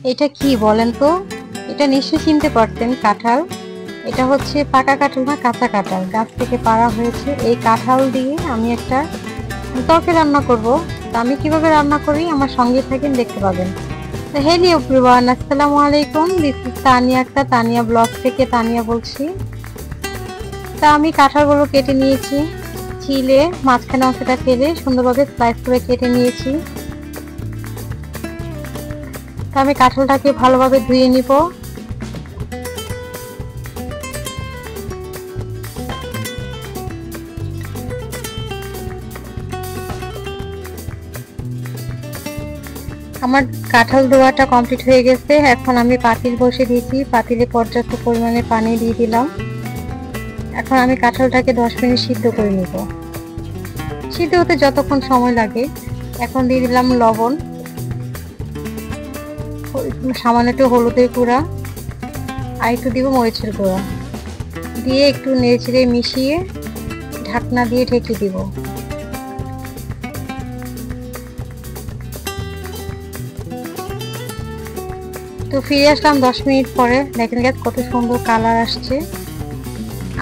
এটা কি বলেন তো? এটা নিশ্চয়ই চিনতে পারতেন, কাঁঠাল। এটা হচ্ছে পাকা কাঁঠাল না, কাঁচা কাঁঠাল, গাছ থেকে পাড়া হয়েছে। এই কাঁঠাল দিয়ে আমি একটা তরকারি রান্না করব। তা আমি কিভাবে রান্না করি আমার সঙ্গে থাকেন, দেখতে পাবেন। তো হ্যালো এভরিওয়ান, আসসালামু আলাইকুম। This is Tania Akter, Tania blog থেকে তানিয়া বলছি। তা আমি কাঁঠালগুলো কেটে নিয়েছি, ছিলে মাঝখানে অংশটা ফেলে সুন্দরভাবে স্লাইস করে কেটে নিয়েছি। তা আমি কাঁঠালটাকে ভালোভাবে ধুয়ে নিব। আমার কাঁঠাল ধোয়াটা কমপ্লিট হয়ে গেছে। এখন আমি পাতিল বসে দিয়েছি, পাতিলে পর্যাপ্ত পরিমাণে পানি দিয়ে দিলাম। এখন আমি কাঁঠালটাকে 10 মিনিট সিদ্ধ করে নিব। সিদ্ধ হতে যতক্ষণ সময় লাগে। এখন দিয়ে দিলাম লবণ, সামান্য একটু হলুদের গুঁড়া, আর একটু দিব মরিচের গুঁড়া, দিয়ে একটু নেড়েচেড়ে মিশিয়ে ঢাকনা দিয়ে ঢেকে দিব। তো ফিরে আসলাম 10 মিনিট পরে। দেখেন গাইস কত সুন্দর কালার আসছে।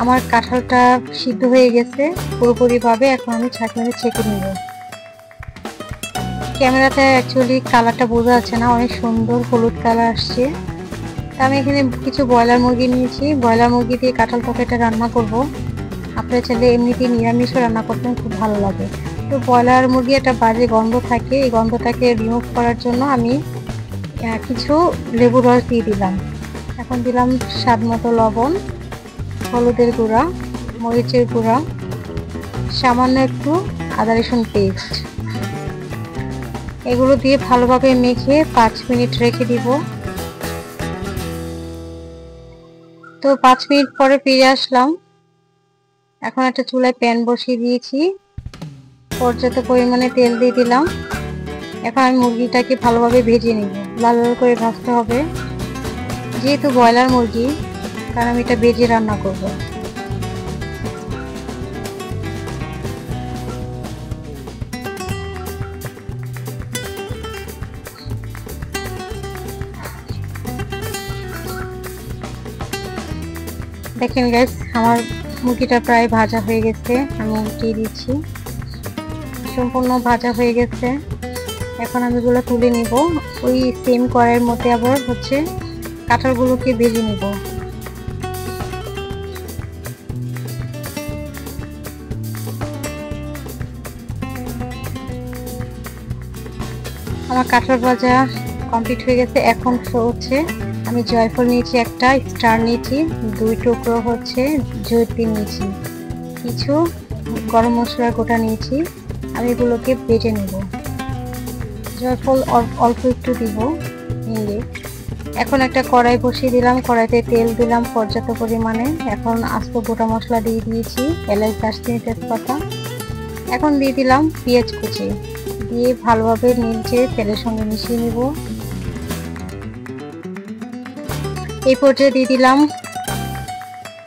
আমার কাঁঠালটা সিদ্ধ হয়ে গেছে পুরোপুরি ভাবে। এখন আমি ছাঁকনিতে ছেঁকে নিব। ক্যামেরাতে অ্যাকচুয়ালি কালারটা বোঝা যাচ্ছে না, অনেক সুন্দর হলুদ কালার আসছে। তা আমি এখানে কিছু ব্রয়লার মুরগি নিয়েছি, ব্রয়লার মুরগি দিয়ে কাঁঠাল তরকারিটা রান্না করব। আপনারা চাইলে এমনিতেই নিরামিষও রান্না করতেন, খুব ভালো লাগে। তো ব্রয়লার মুরগি একটা বাজে গন্ধ থাকে, এই গন্ধটাকে রিমুভ করার জন্য আমি কিছু লেবু রস দিয়ে দিলাম। এখন দিলাম স্বাদ মতো লবণ, হলুদের গুঁড়া, মরিচের গুঁড়া, সামান্য একটু আদা রসুন পেস্ট। এগুলো দিয়ে ভালোভাবে মেখে 5 মিনিট রেখে দিব। তো 5 মিনিট পরে ফিরে আসলাম। এখন একটা চুলায় প্যান বসিয়ে দিয়েছি, পর্যাপ্ত পরিমাণে তেল দিয়ে দিলাম। এখন আমি মুরগিটাকে ভালোভাবে ভেজে নিব, লাল লাল করে ভাজতে হবে। যেহেতু ব্রয়লার মুরগি, কারণ আমি এটা ভেজে রান্না করব। দেখেন গাইস, আমার মুরগিটা প্রায় ভাজা হয়ে গেছে। আমি উল্টিয়ে দিচ্ছি, সম্পূর্ণ ভাজা হয়ে গেছে। এখন আমি এগুলো তুলে নিব। ওই সেম কড়াইয়ের মধ্যে আবার হচ্ছে কাঁঠালগুলোকে ভেজে নিব। আমার কাঁঠাল ভাজা কমপ্লিট হয়ে গেছে। এখন হচ্ছে আমি জয়ফল নিয়েছি, একটা স্টার নিয়েছি, 2 টুকরো হচ্ছে জয়িত্রী নিয়েছি, কিছু গরম মশলার গোটা নিয়েছি। আমি এগুলোকে বেটে নেব। জয়ফল অল্প একটু দিব নিয়ে। এখন একটা কড়াই বসিয়ে দিলাম, কড়াইতে তেল দিলাম পর্যাপ্ত পরিমাণে। এখন আস্ত গোটা মশলা দিয়ে দিয়েছি, এলাচ, দারচিনি, তেজপাতা। এখন দিয়ে দিলাম পেঁয়াজ কুচি, দিয়ে ভালোভাবে নেড়ে তেলের সঙ্গে মিশিয়ে নিব। এই পর্যায়ে দিয়ে দিলাম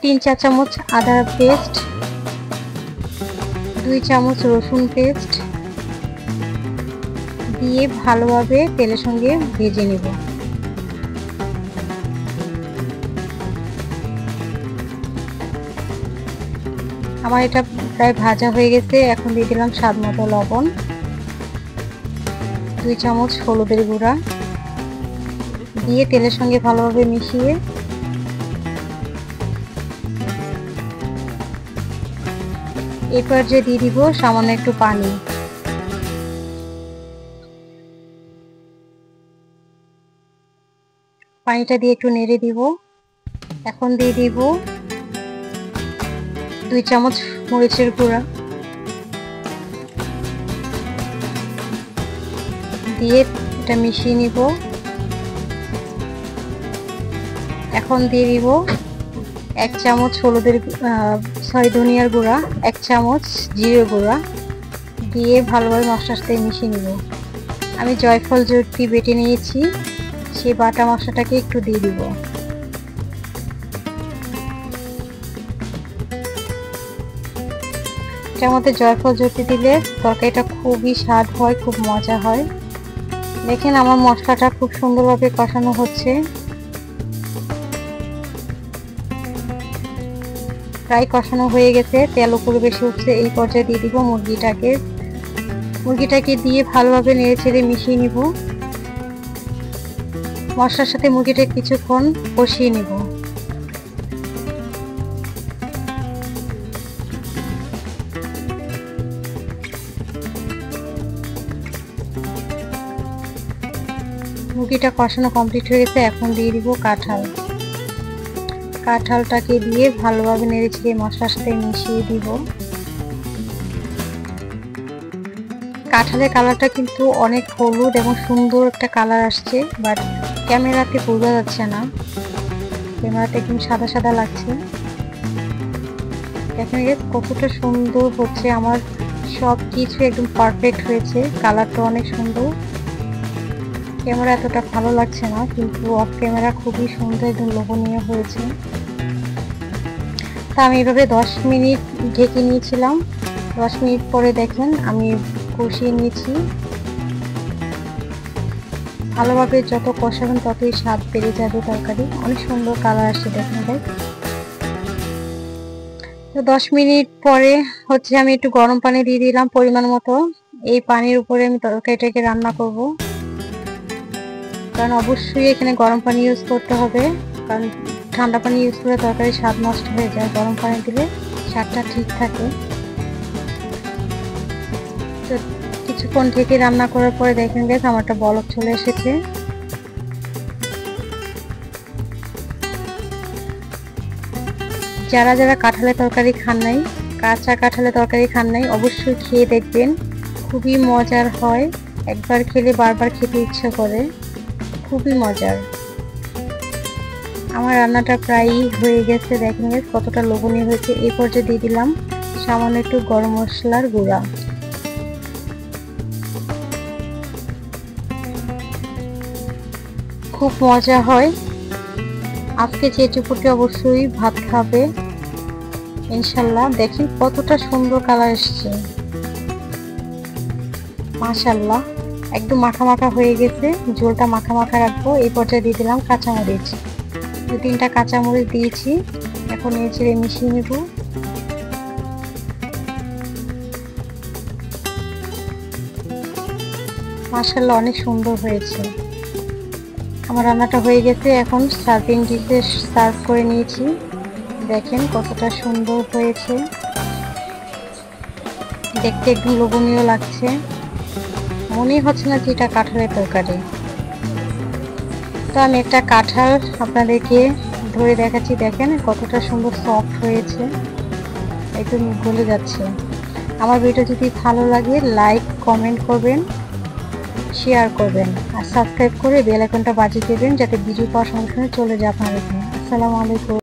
3-4 চামচ আদা পেস্ট, 2 চামচ রসুন পেস্ট, দিয়ে ভালোভাবে তেলের সঙ্গে ভেজে নেব। আমার এটা প্রায় ভাজা হয়ে গেছে। এখন দিয়ে দিলাম স্বাদ মতো লবণ, 2 চামচ হলুদের গুঁড়া, দিয়ে তেলের সঙ্গে ভালোভাবে মিশিয়ে এই পর্যায়ে দিয়ে দিব সামান্য একটু পানি। পানিটা দিয়ে একটু নেড়ে দিব। এখন দিয়ে দিব 2 চামচ মরিচের গুঁড়া, দিয়ে এটা মিশিয়ে নিব। এখন দিয়ে দিব 1 চামচ ধনিয়ার গুঁড়া, 1 চামচ জিরে গুঁড়া, দিয়ে ভালোভাবে মশলার সাথে মিশিয়ে নিব। আমি জয়ফল জয়িত্রী বেটে নিয়েছি, সেই বাটা মশলাটাকে একটু দিয়ে দিব। এটার মধ্যে জয়ফল জয়িত্রী দিলে তরকারিটা খুবই স্বাদ হয়, খুব মজা হয়। দেখেন আমার মশলাটা খুব সুন্দরভাবে কষানো হচ্ছে। প্রায় কষানো হয়ে গেছে, তেল উপরে বেশি উঠছে। এই পর্যায়ে দিয়ে দিব মুরগিটাকে দিয়ে ভালোভাবে নেড়েচেড়ে মিশিয়ে নিব। মশলার সাথে মুরগিটা কিছুক্ষণ কষিয়ে নিব। মুরগিটা কষানো কমপ্লিট হয়ে গেছে। এখন দিয়ে দিব কাঁঠালটাকে দিয়ে ভালোভাবে নেড়েচেড়ে মশলার সাথে মিশিয়ে দিব। কাঁঠালের কালারটা কিন্তু অনেক হলুদ এবং সুন্দর একটা কালার আসছে, বাট ক্যামেরাতে বোঝা যাচ্ছে না, ক্যামেরাতে একদম সাদা সাদা লাগছে। দেখেন কতটা সুন্দর হচ্ছে, আমার সব কিছু একদম পারফেক্ট হয়েছে। কালারটা অনেক সুন্দর, ক্যামেরা এতটা ভালো লাগছে না, কিন্তু অফ ক্যামেরা খুবই সুন্দর এবং লোভনীয় হয়েছে। তা আমি এভাবে 10 মিনিট ঢেকে নিয়েছিলাম। 10 মিনিট পরে দেখেন আমি কষিয়ে নিয়েছি। ভালোভাবে যত কষাবেন ততই স্বাদ বেড়ে যাবে তরকারি। অনেক সুন্দর কালার আসছে দেখেন গাইস। তো 10 মিনিট পরে হচ্ছে আমি একটু গরম পানি দিয়ে দিলাম পরিমাণ মতো। এই পানির উপরে আমি তরকারিটাকে রান্না করব, কারণ অবশ্যই এখানে গরম পানি ইউজ করতে হবে, কারণ ঠান্ডা পানি ইউজ করলে তরকারির স্বাদ নষ্ট হয়ে যায়। গরম পানি দিলে স্বাদটা ঠিক থাকে। তো কিছুক্ষণ ঢেকে রান্না করার পরে দেখেন গাইস আমারটা বলক চলে এসেছে। যারা যারা কাঁঠালের তরকারি খান নাই, কাঁচা কাঁঠালের তরকারি খান নাই, অবশ্যই খেয়ে দেখবেন, খুবই মজার হয়। একবার খেলে বারবার খেতে ইচ্ছে করে, খুবই মজার। আমার রান্নাটা প্রায়ই হয়ে গেছে, দেখেন গাইস কতটা লোভনীয় হয়েছে। এই পর্যায়ে দিয়ে দিলাম সামান্য একটু গরম মশলার গুঁড়া। খুব মজা হয়। আজকে চেটেপুটে অবশ্যই ভাত খাবে ইনশাল্লাহ। দেখেন কতটা সুন্দর কালার এসছে, মাশাআল্লাহ। একদম মাখা মাখা হয়ে গেছে, ঝোলটা মাখা মাখা রাখবো। এই পর্যায়ে দিয়ে দিলাম কাঁচামরিচ, 2-3টা কাঁচামরিচ দিয়েছি। এখন নেড়ে মিশিয়ে নেব। মাশাআল্লাহ অনেক সুন্দর হয়েছে। আমার রান্নাটা হয়ে গেছে, এখন সার্ভিং ডিশে সার্ভ করে নিয়েছি। দেখেন কতটা সুন্দর হয়েছে, দেখতে একদম লোভনীয় লাগছে। মনেই হচ্ছে না যে এটা কাঁঠালের তরকারি। তো আমি একটা কাঁঠাল আপনাদেরকে ধরে দেখাচ্ছি, দেখেন কতটা সুন্দর সফট হয়েছে, একদম গলে যাচ্ছে। আমার ভিডিও যদি ভালো লাগে লাইক কমেন্ট করবেন, শেয়ার করবেন, আর সাবস্ক্রাইব করে বেল আইকনটা বাজিয়ে দেবেন, যাতে ভিডিও পাওয়ার সঙ্গে সঙ্গে চলে যায় আপনার কাছে। আসসালামু আলাইকুম।